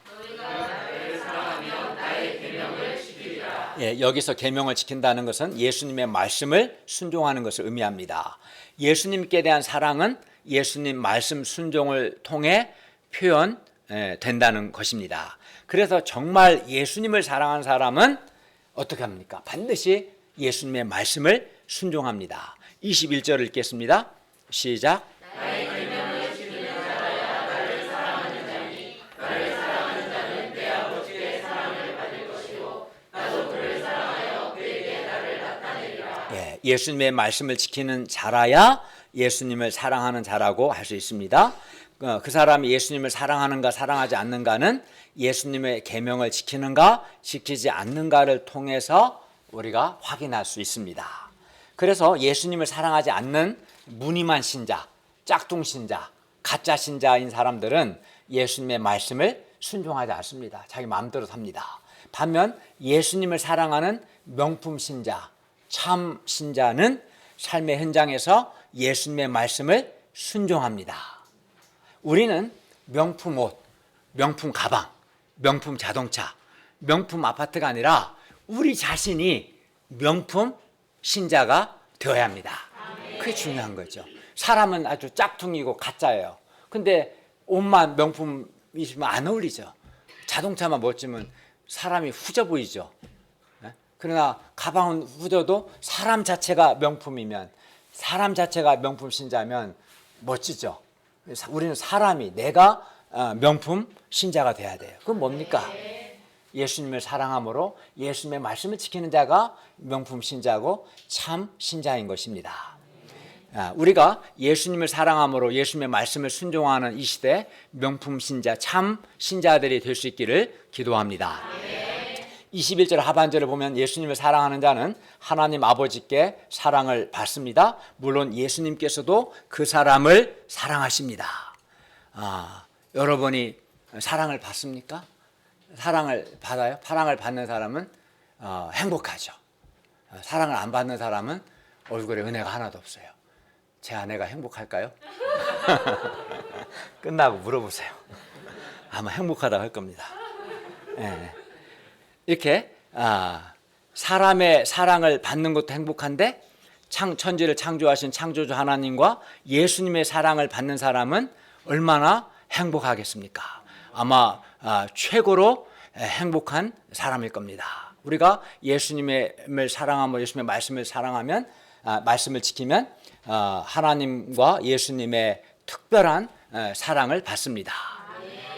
예, 여기서 계명을 지킨다는 것은 예수님의 말씀을 순종하는 것을 의미합니다. 예수님께 대한 사랑은 예수님 말씀 순종을 통해 표현된다는 것입니다. 그래서 정말 예수님을 사랑하는 사람은 어떻게 합니까? 반드시 예수님의 말씀을 순종합니다. 21절을 읽겠습니다. 시작. 나의 계명을 지키는 자라야 나를 사랑하는 자니 나를 사랑하는 자는 내 아버지의 사랑을 받을 것이고 나도 그를 사랑하여 그에게 나를 나타내리라. 예, 예수님의 말씀을 지키는 자라야 예수님을 사랑하는 자라고 할 수 있습니다. 그 사람이 예수님을 사랑하는가 사랑하지 않는가는 예수님의 계명을 지키는가 지키지 않는가를 통해서 우리가 확인할 수 있습니다. 그래서 예수님을 사랑하지 않는 무늬만 신자, 짝퉁 신자, 가짜 신자인 사람들은 예수님의 말씀을 순종하지 않습니다. 자기 마음대로 삽니다. 반면 예수님을 사랑하는 명품 신자, 참 신자는 삶의 현장에서 예수님의 말씀을 순종합니다. 우리는 명품 옷, 명품 가방, 명품 자동차, 명품 아파트가 아니라 우리 자신이 명품 신자가 되어야 합니다. 그게 중요한 거죠. 사람은 아주 짝퉁이고 가짜예요. 근데 옷만 명품이시면 안 어울리죠. 자동차만 멋지면 사람이 후져 보이죠. 그러나 가방은 후져도 사람 자체가 명품이면, 사람 자체가 명품 신자면 멋지죠. 우리는 사람이, 내가 명품 신자가 돼야 돼요. 그건 뭡니까? 예수님을 사랑함으로 예수님의 말씀을 지키는 자가 명품 신자고 참 신자인 것입니다. 우리가 예수님을 사랑함으로 예수님의 말씀을 순종하는 이 시대 명품 신자, 참 신자들이 될 수 있기를 기도합니다. 21절 하반절을 보면 예수님을 사랑하는 자는 하나님 아버지께 사랑을 받습니다. 물론 예수님께서도 그 사람을 사랑하십니다. 여러분이 사랑을 받습니까? 사랑을 받아요? 사랑을 받는 사람은 행복하죠. 사랑을 안 받는 사람은 얼굴에 은혜가 하나도 없어요. 제 아내가 행복할까요? 끝나고 물어보세요. 아마 행복하다고 할 겁니다. 네. 이렇게 사람의 사랑을 받는 것도 행복한데 천지를 창조하신 창조주 하나님과 예수님의 사랑을 받는 사람은 얼마나 행복하겠습니까? 아마 최고로 행복한 사람일 겁니다. 우리가 예수님을 사랑하면, 예수님의 말씀을 사랑하면, 말씀을 지키면 하나님과 예수님의 특별한 사랑을 받습니다.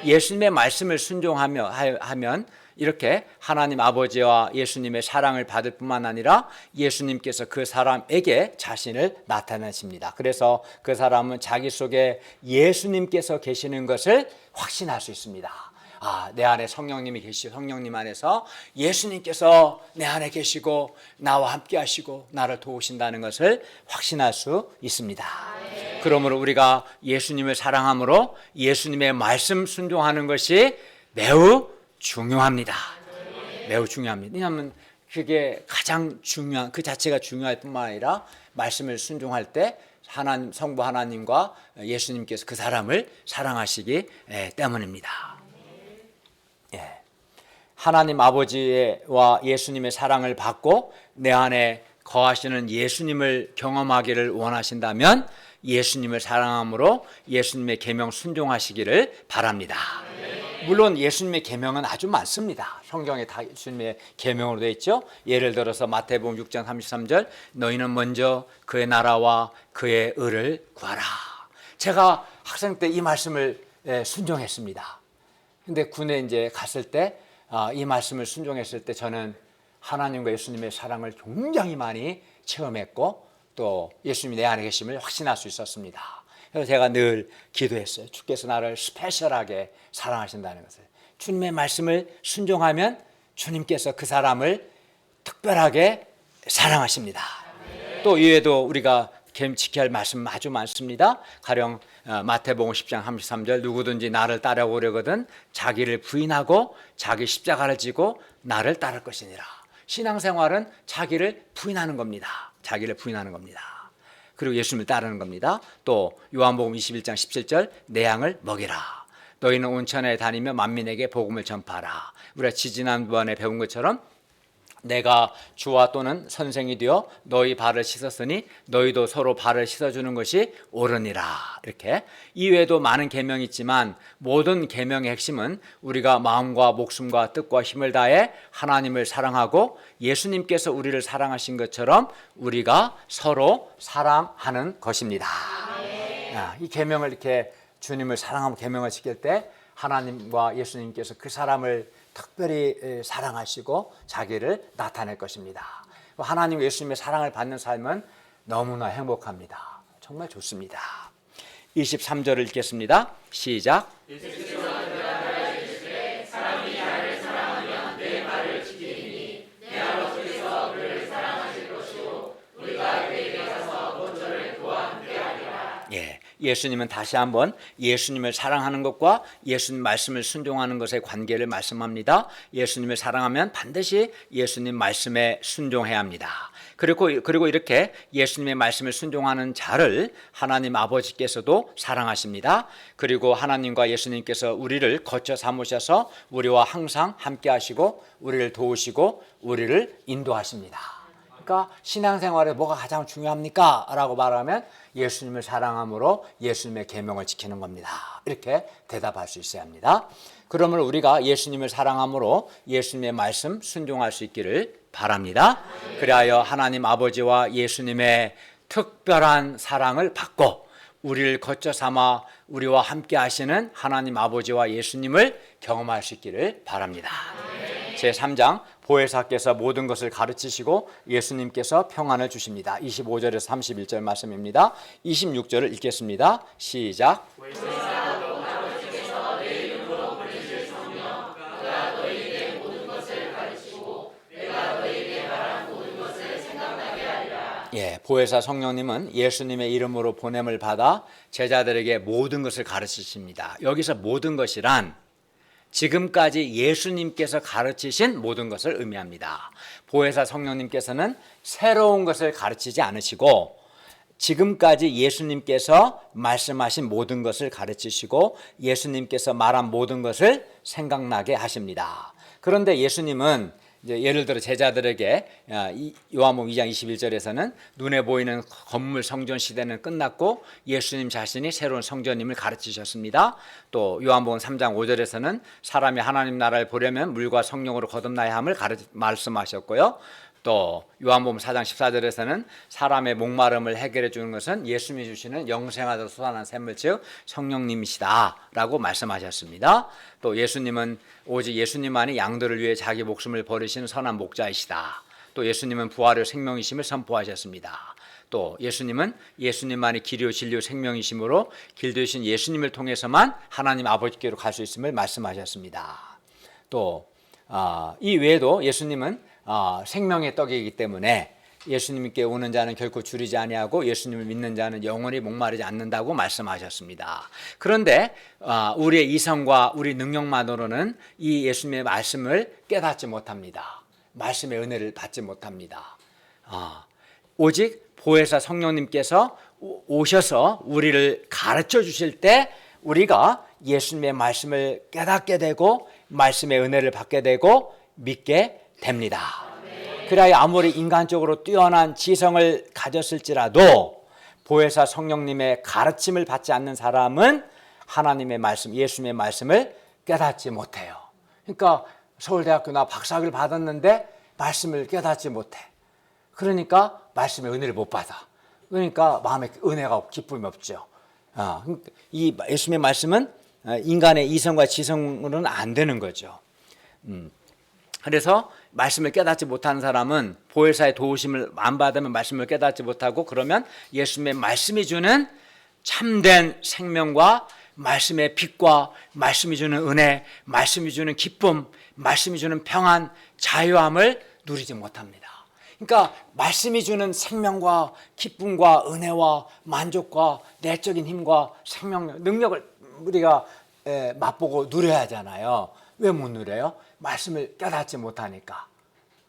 예수님의 말씀을 순종하면 이렇게 하나님 아버지와 예수님의 사랑을 받을 뿐만 아니라 예수님께서 그 사람에게 자신을 나타내십니다. 그래서 그 사람은 자기 속에 예수님께서 계시는 것을 확신할 수 있습니다. 내 안에 성령님이 계시고 성령님 안에서 예수님께서 내 안에 계시고 나와 함께 하시고 나를 도우신다는 것을 확신할 수 있습니다. 그러므로 우리가 예수님을 사랑함으로 예수님의 말씀 순종하는 것이 매우 중요합니다. 매우 중요합니다. 왜냐하면 그게 가장 중요한, 그 자체가 중요할 뿐만 아니라 말씀을 순종할 때 하나님, 성부 하나님과 예수님께서 그 사람을 사랑하시기 때문입니다. 하나님 아버지와 예수님의 사랑을 받고 내 안에 거하시는 예수님을 경험하기를 원하신다면 예수님을 사랑함으로 예수님의 계명 순종하시기를 바랍니다. 물론 예수님의 계명은 아주 많습니다. 성경에 다 예수님의 계명으로 되어 있죠. 예를 들어서 마태복음 6장 33절 너희는 먼저 그의 나라와 그의 의를 구하라. 제가 학생 때 이 말씀을 순종했습니다. 근데 군에 이제 갔을 때 이 말씀을 순종했을 때 저는 하나님과 예수님의 사랑을 굉장히 많이 체험했고 또 예수님이 내 안에 계심을 확신할 수 있었습니다. 그래서 제가 늘 기도했어요. 주께서 나를 스페셜하게 사랑하신다는 것을. 주님의 말씀을 순종하면 주님께서 그 사람을 특별하게 사랑하십니다. 또 이외에도 우리가 지켜야 할 말씀 아주 많습니다. 가령 마태복음 10장 33절 누구든지 나를 따라오려거든 자기를 부인하고 자기 십자가를 지고 나를 따를 것이니라. 신앙생활은 자기를 부인하는 겁니다. 자기를 부인하는 겁니다. 그리고 예수님을 따르는 겁니다. 또 요한복음 21장 17절 내 양을 먹이라. 너희는 온천에 다니며 만민에게 복음을 전파하라. 우리가 지지난번에 배운 것처럼 내가 주와 또는 선생이 되어 너희 발을 씻었으니 너희도 서로 발을 씻어주는 것이 옳으니라. 이렇게 이외에도 많은 계명이 있지만 모든 계명의 핵심은 우리가 마음과 목숨과 뜻과 힘을 다해 하나님을 사랑하고 예수님께서 우리를 사랑하신 것처럼 우리가 서로 사랑하는 것입니다. 이 계명을 이렇게 주님을 사랑하고 계명을 지킬 때 하나님과 예수님께서 그 사람을 특별히 사랑하시고 자기를 나타낼 것입니다. 하나님 예수님의 사랑을 받는 삶은 너무나 행복합니다. 정말 좋습니다. 23절을 읽겠습니다. 시작. 사람이 나를 사랑하면 내 말을 지키리니 내 아버지께서 그를 사랑하실 것이요 우리가 그에게 가서 곧 저를 그와 함께하리라. 예수님은 다시 한번 예수님을 사랑하는 것과 예수님 말씀을 순종하는 것의 관계를 말씀합니다. 예수님을 사랑하면 반드시 예수님 말씀에 순종해야 합니다. 그리고 이렇게 예수님의 말씀을 순종하는 자를 하나님 아버지께서도 사랑하십니다. 그리고 하나님과 예수님께서 우리를 거처 삼으셔서 우리와 항상 함께 하시고 우리를 도우시고 우리를 인도하십니다. 그러니까 신앙생활에 뭐가 가장 중요합니까? 라고 말하면 예수님을 사랑함으로 예수님의 계명을 지키는 겁니다. 이렇게 대답할 수 있어야 합니다. 그러므로 우리가 예수님을 사랑함으로 예수님의 말씀 순종할 수 있기를 바랍니다. 그리하여 하나님 아버지와 예수님의 특별한 사랑을 받고 우리를 거쳐 삼아 우리와 함께 하시는 하나님 아버지와 예수님을 경험할 수 있기를 바랍니다. 제3장 보혜사께서 모든 것을 가르치시고 예수님께서 평안을 주십니다. 25절에서 31절 말씀입니다. 26절을 읽겠습니다. 시작. 아버지께서 내 이름으로 부르실 성령 그가 너희에게 모든 것을 가르치고 예, 보혜사 성령님은 예수님의 이름으로 보냄을 받아 제자들에게 모든 것을 가르치십니다. 여기서 모든 것이란 지금까지 예수님께서 가르치신 모든 것을 의미합니다. 보혜사 성령님께서는 새로운 것을 가르치지 않으시고 지금까지 예수님께서 말씀하신 모든 것을 가르치시고 예수님께서 말한 모든 것을 생각나게 하십니다. 그런데 예수님은 이제 예를 들어 제자들에게 요한복음 2장 21절에서는 눈에 보이는 건물 성전 시대는 끝났고 예수님 자신이 새로운 성전임을 가르치셨습니다. 또 요한복음 3장 5절에서는 사람이 하나님 나라를 보려면 물과 성령으로 거듭나야 함을 말씀하셨고요. 또 요한복음 4장 14절에서는 사람의 목마름을 해결해 주는 것은 예수님이 주시는 영생하도록 솟아난 샘물 즉 성령님이시다라고 말씀하셨습니다. 또 예수님은 오직 예수님만이 양들을 위해 자기 목숨을 버리시는 선한 목자이시다. 또 예수님은 부활의 생명이심을 선포하셨습니다. 또 예수님은 예수님만이 길이요 진리요 생명이심으로 길 되신 예수님을 통해서만 하나님 아버지께로 갈 수 있음을 말씀하셨습니다. 또 이 외에도 예수님은 생명의 떡이기 때문에 예수님께 오는 자는 결코 줄이지 아니하고 예수님을 믿는 자는 영원히 목마르지 않는다고 말씀하셨습니다. 그런데 우리의 이성과 우리 능력만으로는 이 예수님의 말씀을 깨닫지 못합니다. 말씀의 은혜를 받지 못합니다. 오직 보혜사 성령님께서 오셔서 우리를 가르쳐 주실 때 우리가 예수님의 말씀을 깨닫게 되고 말씀의 은혜를 받게 되고 믿게 됩니다. 그래야 아무리 인간적으로 뛰어난 지성을 가졌을지라도 보혜사 성령님의 가르침을 받지 않는 사람은 하나님의 말씀, 예수님의 말씀을 깨닫지 못해요. 그러니까 서울대학교 나 박사학위를 받았는데 말씀을 깨닫지 못해. 그러니까 말씀의 은혜를 못 받아. 그러니까 마음에 은혜가 기쁨이 없죠. 이 예수님의 말씀은 인간의 이성과 지성으로는 안 되는 거죠. 그래서 말씀을 깨닫지 못하는 사람은 보혜사의 도우심을 안 받으면 말씀을 깨닫지 못하고 그러면 예수님의 말씀이 주는 참된 생명과 말씀의 빛과 말씀이 주는 은혜, 말씀이 주는 기쁨, 말씀이 주는 평안, 자유함을 누리지 못합니다. 그러니까 말씀이 주는 생명과 기쁨과 은혜와 만족과 내적인 힘과 생명력, 능력을 우리가 맛보고 누려야 하잖아요. 왜 못 누려요? 말씀을 깨닫지 못하니까,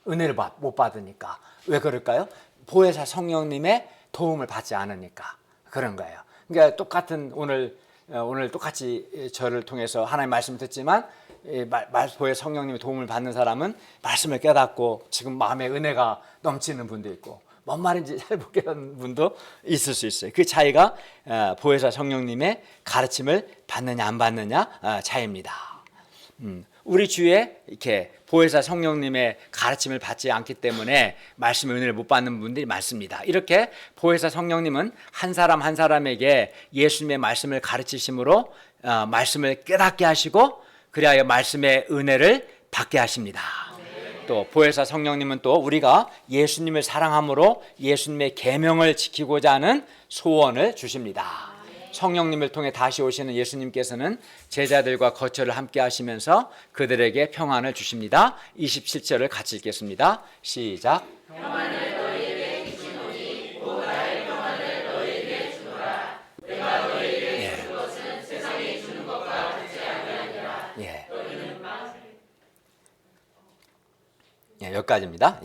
은혜를 못 받으니까. 왜 그럴까요? 보혜사 성령님의 도움을 받지 않으니까 그런 거예요. 그러니까 똑같은 오늘 똑같이 저를 통해서 하나님의 말씀을 듣지만 보혜사 성령님의 도움을 받는 사람은 말씀을 깨닫고 지금 마음에 은혜가 넘치는 분도 있고 뭔 말인지 잘 못 깨닫는 분도 있을 수 있어요. 그 차이가 보혜사 성령님의 가르침을 받느냐 안 받느냐 차이입니다. 우리 주위에 이렇게 보혜사 성령님의 가르침을 받지 않기 때문에 말씀의 은혜를 못 받는 분들이 많습니다. 이렇게 보혜사 성령님은 한 사람 한 사람에게 예수님의 말씀을 가르치심으로 말씀을 깨닫게 하시고 그리하여 말씀의 은혜를 받게 하십니다. 또 보혜사 성령님은 또 우리가 예수님을 사랑함으로 예수님의 계명을 지키고자 하는 소원을 주십니다. 성령님을 통해 다시 오시는 예수님께서는 제자들과 거처를 함께 하시면서 그들에게 평안을 주십니다. 27절을 같이 읽겠습니다. 시작. 평안을 너희에게 주시노니 곧 나의 평안을 너희에게 주노라. 내가 너희에게 준 것은 세상이 주는 것과 같지 아니하니라. 여기까지입니다.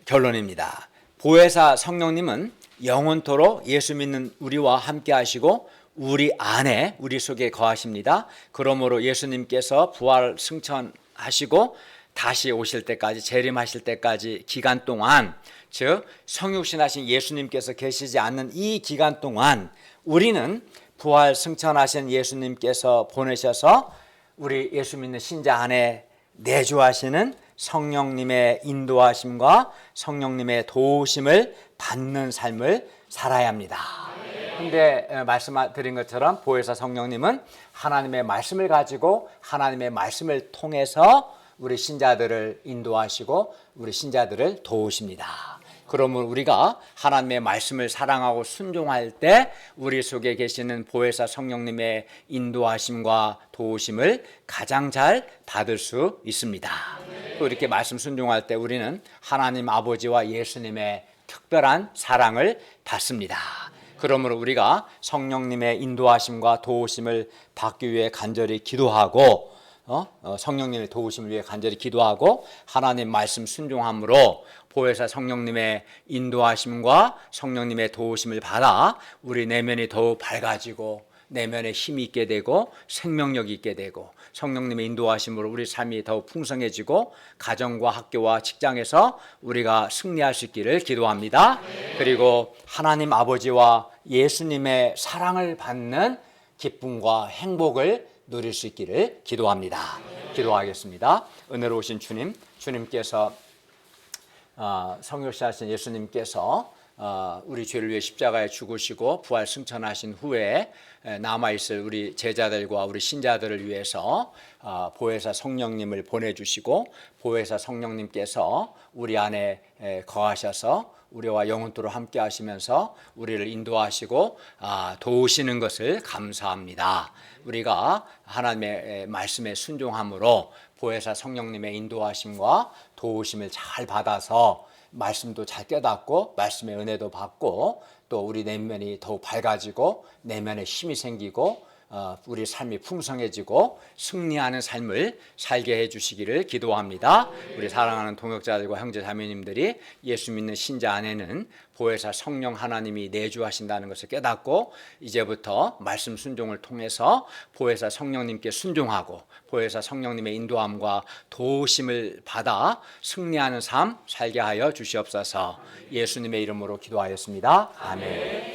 결론입니다. 보혜사 성령님은 영원토록 예수 믿는 우리와 함께 하시고 우리 안에 우리 속에 거하십니다. 그러므로 예수님께서 부활 승천하시고 다시 오실 때까지 재림하실 때까지 기간 동안 즉 성육신하신 예수님께서 계시지 않는 이 기간 동안 우리는 부활 승천하신 예수님께서 보내셔서 우리 예수 믿는 신자 안에 내주하시는 성령님의 인도하심과 성령님의 도우심을 받는 삶을 살아야 합니다. 그런데 말씀드린 것처럼 보혜사 성령님은 하나님의 말씀을 가지고 하나님의 말씀을 통해서 우리 신자들을 인도하시고 우리 신자들을 도우십니다. 그러면 우리가 하나님의 말씀을 사랑하고 순종할 때 우리 속에 계시는 보혜사 성령님의 인도하심과 도우심을 가장 잘 받을 수 있습니다. 또 이렇게 말씀 순종할 때 우리는 하나님 아버지와 예수님의 특별한 사랑을 받습니다. 그러므로 우리가 성령님의 인도하심과 도우심을 받기 위해 간절히 기도하고 성령님의 도우심을 위해 간절히 기도하고 하나님 말씀 순종함으로 보혜사 성령님의 인도하심과 성령님의 도우심을 받아 우리 내면이 더욱 밝아지고 내면에 힘이 있게 되고 생명력이 있게 되고 성령님의 인도하심으로 우리 삶이 더욱 풍성해지고 가정과 학교와 직장에서 우리가 승리할 수 있기를 기도합니다. 그리고 하나님 아버지와 예수님의 사랑을 받는 기쁨과 행복을 누릴 수 있기를 기도합니다. 기도하겠습니다. 은혜로우신 주님, 주님께서 성육신하신 예수님께서 우리 죄를 위해 십자가에 죽으시고 부활 승천하신 후에 남아있을 우리 제자들과 우리 신자들을 위해서 보혜사 성령님을 보내주시고 보혜사 성령님께서 우리 안에 거하셔서 우리와 영원토록 함께 하시면서 우리를 인도하시고 도우시는 것을 감사합니다. 우리가 하나님의 말씀에 순종함으로 보혜사 성령님의 인도하심과 도우심을 잘 받아서 말씀도 잘 깨닫고 말씀의 은혜도 받고 또 우리 내면이 더욱 밝아지고 내면에 힘이 생기고 우리 삶이 풍성해지고 승리하는 삶을 살게 해주시기를 기도합니다. 우리 사랑하는 동역자들과 형제 자매님들이 예수 믿는 신자 안에는 보혜사 성령 하나님이 내주하신다는 것을 깨닫고 이제부터 말씀 순종을 통해서 보혜사 성령님께 순종하고 보혜사 성령님의 인도함과 도우심을 받아 승리하는 삶 살게 하여 주시옵소서. 예수님의 이름으로 기도하였습니다. 아멘.